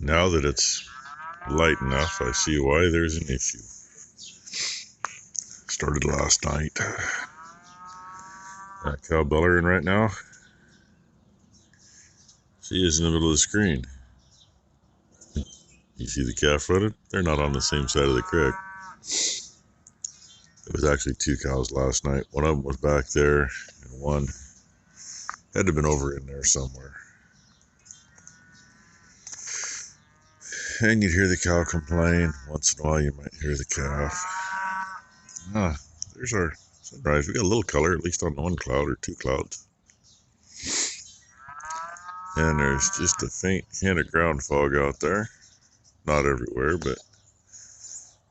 Now that it's light enough, I see why there's an issue. Started last night. That cow bellering right now. She is in the middle of the screen. You see the calf footed? They're not on the same side of the creek. It was actually two cows last night. One of them was back there, and one had to have been over in there somewhere. And you'd hear the cow complain. Once in a while, you might hear the calf. There's our sunrise. We got a little color, at least on one cloud or two clouds. And there's just a faint hint of ground fog out there. Not everywhere, but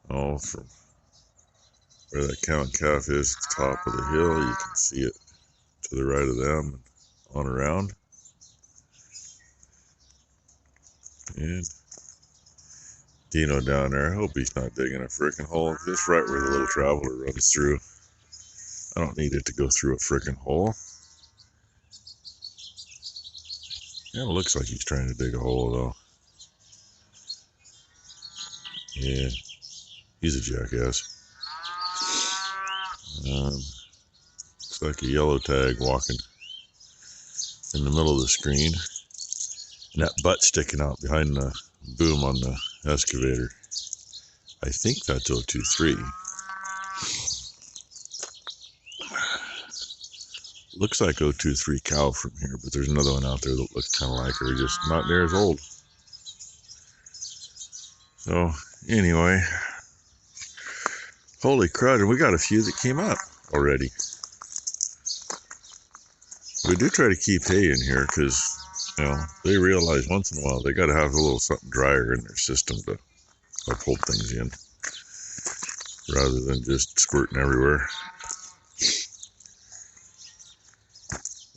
from where that cow and calf is at the top of the hill, you can see it to the right of them and on around. And Dino down there, I hope he's not digging a frickin' hole. Just right where the little traveler runs through. I don't need it to go through a frickin' hole. Yeah, it looks like he's trying to dig a hole though. Yeah, he's a jackass. Looks like a yellow tag walking in the middle of the screen. And that butt sticking out behind the boom on the excavator. I think that's 023. Looks like 023 cow from here, but there's another one out there that looks kind of like her, just not near as old. So, anyway, holy crud, and we got a few that came up already. We do try to keep hay in here because, they realize once in a while they got to have a little something drier in their system to hold things in rather than just squirting everywhere.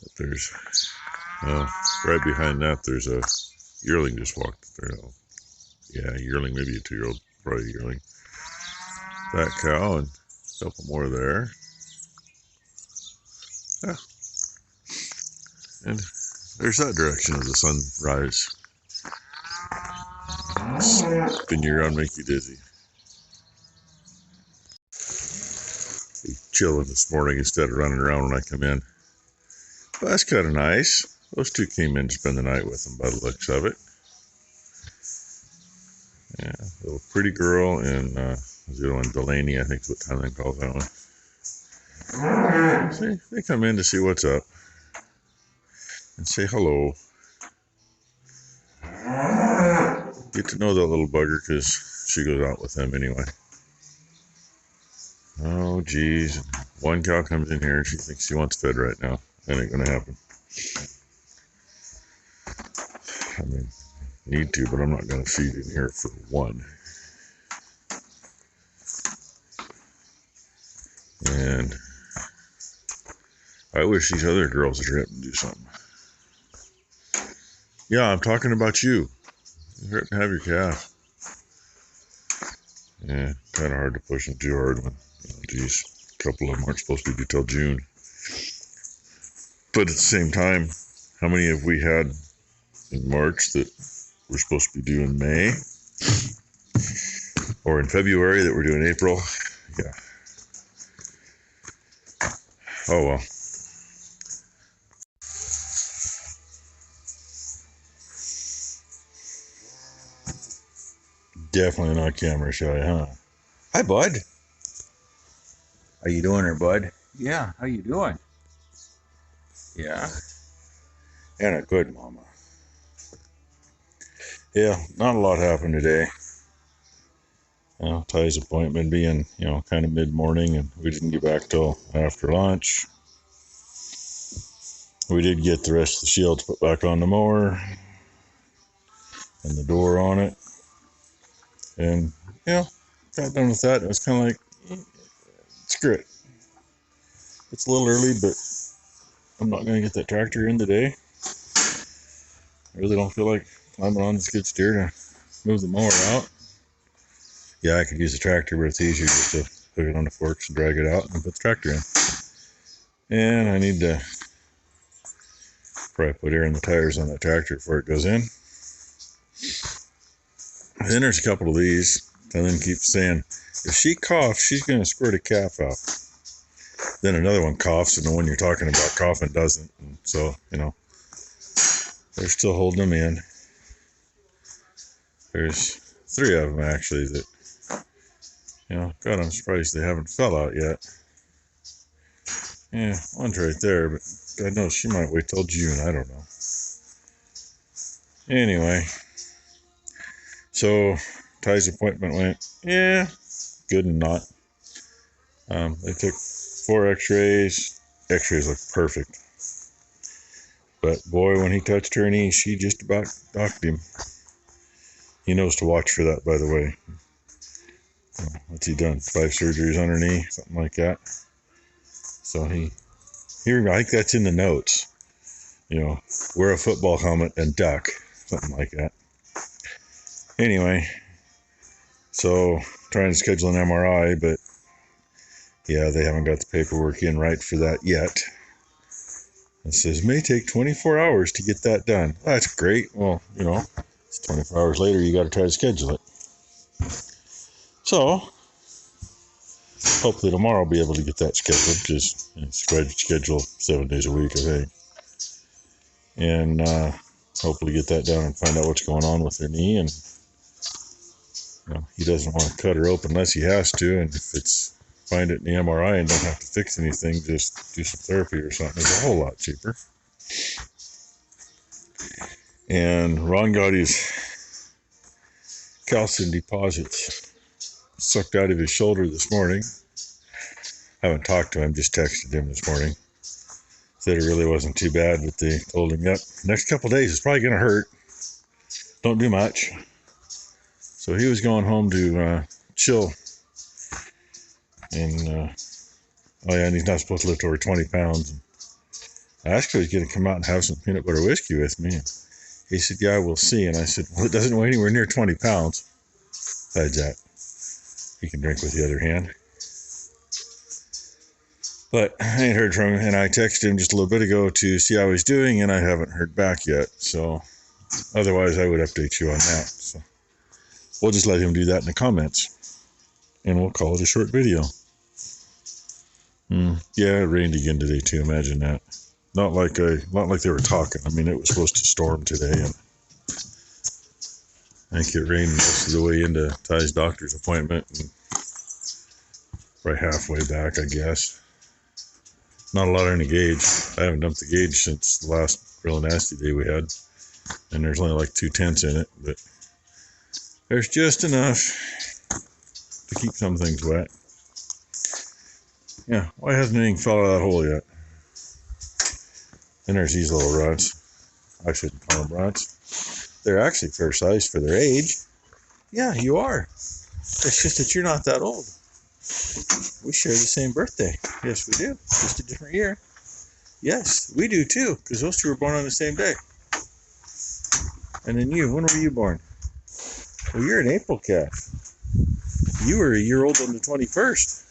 But there's, right behind that, there's a yearling just walked there. Yeah, yearling, maybe a 2-year-old, probably a yearling. That cow and a couple more there. Yeah. And there's that direction of the sunrise. Spin you around, make you dizzy. Be chilling this morning instead of running around when I come in. Well, that's kind of nice. Those two came in to spend the night with them by the looks of it. Yeah, a little pretty girl and the other one, Delaney, I think is what Tyler calls that one. See, they come in to see what's up and say hello. Get to know that little bugger because she goes out with them anyway. Oh, geez. One cow comes in here and she thinks she wants fed right now. That ain't gonna happen. I mean, need to, but I'm not gonna feed in here for one. And I wish these other girls would hurry up and do something. Yeah, I'm talking about you. Hurry up and have your calf. Yeah, kind of hard to push them too hard when, geez, a couple of them aren't supposed to be till June. But at the same time, how many have we had in March that we're supposed to be due in May? Or in February that we're due in April? Yeah. Oh well. Definitely not camera shy, huh? Hi, bud. How you doing there, bud? Yeah, how you doing? Yeah. And a good mama. Yeah, not a lot happened today. Ty's appointment being, kind of mid-morning, and we didn't get back till after lunch. We did get the rest of the shields put back on the mower and the door on it. And, got done with that. It was kind of like, screw it. It's a little early, but I'm not going to get that tractor in today. I really don't feel like climbing on the skid steer to move the mower out. Yeah, I could use the tractor, but it's easier just to hook it on the forks and drag it out and put the tractor in. And I need to probably put air in the tires on that tractor before it goes in. Then there's a couple of these. And then keeps saying, if she coughs, she's going to squirt a calf out. Then another one coughs, and the one you're talking about coughing doesn't. And so, they're still holding them in. There's 3 of them, actually, that, God, I'm surprised they haven't fell out yet. Yeah, one's right there, but God knows she might wait till June. I don't know. Anyway, so Ty's appointment went, good and not. They took 4 x-rays. X-rays look perfect. But boy, when he touched her knee, she just about docked him. He knows to watch for that, by the way. What's he done? 5 surgeries on her knee, something like that. So I think that's in the notes. Wear a football helmet and duck, something like that. Anyway, so trying to schedule an MRI, but they haven't got the paperwork in right for that yet. It says may take 24 hours to get that done. That's great. Well, it's 24 hours later, you got to try to schedule it. So hopefully tomorrow I'll be able to get that scheduled. Just schedule 7 days a week, I think. And hopefully get that done and find out what's going on with her knee. And he doesn't want to cut her open unless he has to. And if it's find it in the MRI and don't have to fix anything, just do some therapy or something, it's a whole lot cheaper. And Ron got his calcium deposits sucked out of his shoulder this morning. I haven't talked to him, just texted him this morning. Said it really wasn't too bad, but they told him, next couple of days it's probably going to hurt. Don't do much. So he was going home to chill. And, and he's not supposed to lift over 20 pounds. I asked if he was going to come out and have some peanut butter whiskey with me. And he said, yeah, we'll see. And I said, well, it doesn't weigh anywhere near 20 pounds. Besides that, he can drink with the other hand. But I ain't heard from him, and I texted him just a little bit ago to see how he's doing, and I haven't heard back yet. So otherwise, I would update you on that. So we'll just let him do that in the comments, and we'll call it a short video. Yeah, it rained again today too. Imagine that. Not like they were talking. I mean, it was supposed to storm today, and I think it rained most of the way into Tys Doctor's appointment, and right halfway back, I guess. Not a lot on the gauge. I haven't dumped the gauge since the last real nasty day we had, and there's only like 2/10 in it, but there's just enough to keep some things wet. Yeah, why hasn't anything fell out of that hole yet? And there's these little ruts. I shouldn't call them ruts. They're actually fair size for their age. Yeah, you are. It's just that you're not that old. We share the same birthday. Yes, we do. Just a different year. Yes, we do too, because those two were born on the same day. And then you, when were you born? Well, you're an April calf. You were a year old on the 21st.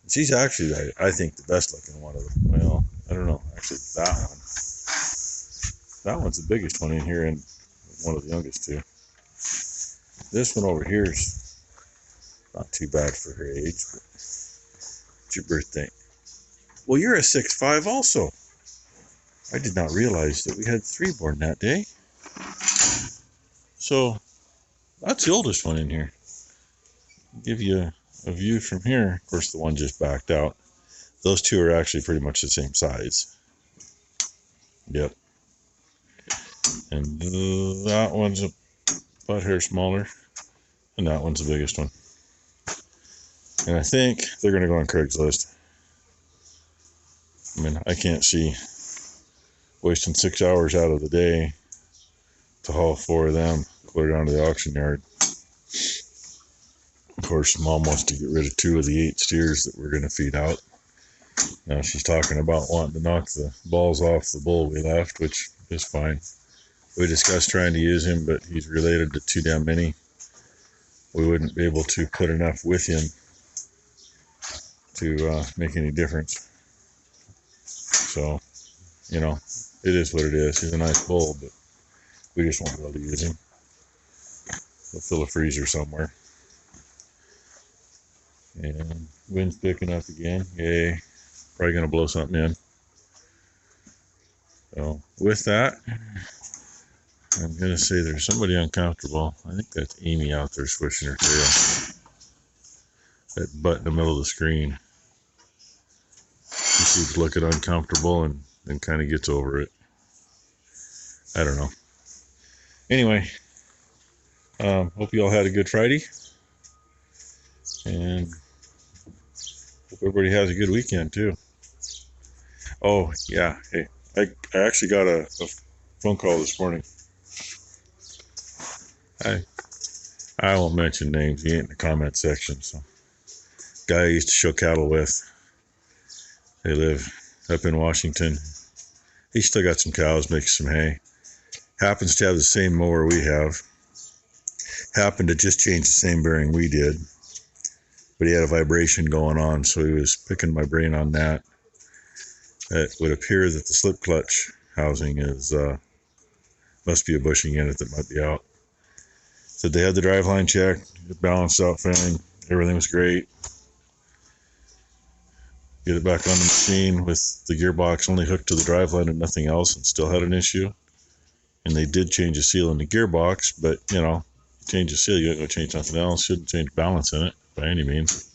She's actually, I think, the best looking one of them. Well, I don't know. Actually, that one. That one's the biggest one in here and one of the youngest too. This one over here is not too bad for her age, but it's your birthday. Well, you're a 6'5" also. I did not realize that we had 3 born that day. So, that's the oldest one in here. I'll give you a view from here. Of course, the one just backed out. Those two are actually pretty much the same size. Yep. And that one's a butt hair smaller. And that one's the biggest one. And I think they're going to go on Craigslist. I mean, I can't see wasting 6 hours out of the day to haul 4 of them, clear down to the auction yard. Of course, Mom wants to get rid of 2 of the 8 steers that we're going to feed out. Now she's talking about wanting to knock the balls off the bull we left, which is fine. We discussed trying to use him, but he's related to too damn many. We wouldn't be able to put enough with him to make any difference. So, you know, it is what it is. He's a nice bull, but we just won't be able to use him. I'll fill a freezer somewhere. And wind's picking up again. Yay. Probably going to blow something in. So with that, I'm going to say there's somebody uncomfortable. I think that's Amy out there swishing her tail. That butt in the middle of the screen. She keeps looking uncomfortable and then kind of gets over it. I don't know. Anyway, hope you all had a good Friday. And hope everybody has a good weekend too. Oh, yeah. Hey, I actually got a phone call this morning. I won't mention names. He ain't in the comment section. So, guy I used to show cattle with. They live up in Washington. He still got some cows, making some hay. Happens to have the same mower we have. Happened to just change the same bearing we did. But he had a vibration going on, so he was picking my brain on that. It would appear that the slip clutch housing is must be a bushing unit that might be out. So they had the driveline checked, it balanced out fine, everything was great. Get it back on the machine with the gearbox only hooked to the driveline and nothing else, and still had an issue. And they did change the seal in the gearbox, but you know, change the seal, you ain't gonna change nothing else. Shouldn't change balance in it by any means.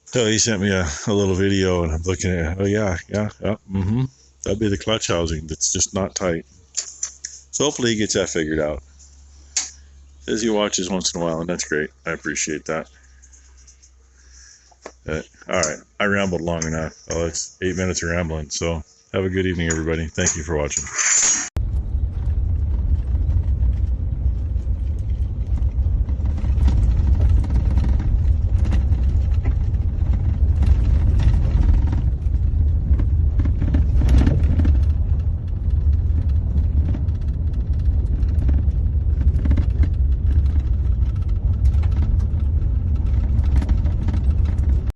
So he sent me a little video, and I'm looking at it. Oh yeah, that'd be the clutch housing that's just not tight. So hopefully he gets that figured out. Says he watches once in a while, and that's great. I appreciate that. All right, I rambled long enough. Oh, it's 8 minutes of rambling. So have a good evening, everybody. Thank you for watching.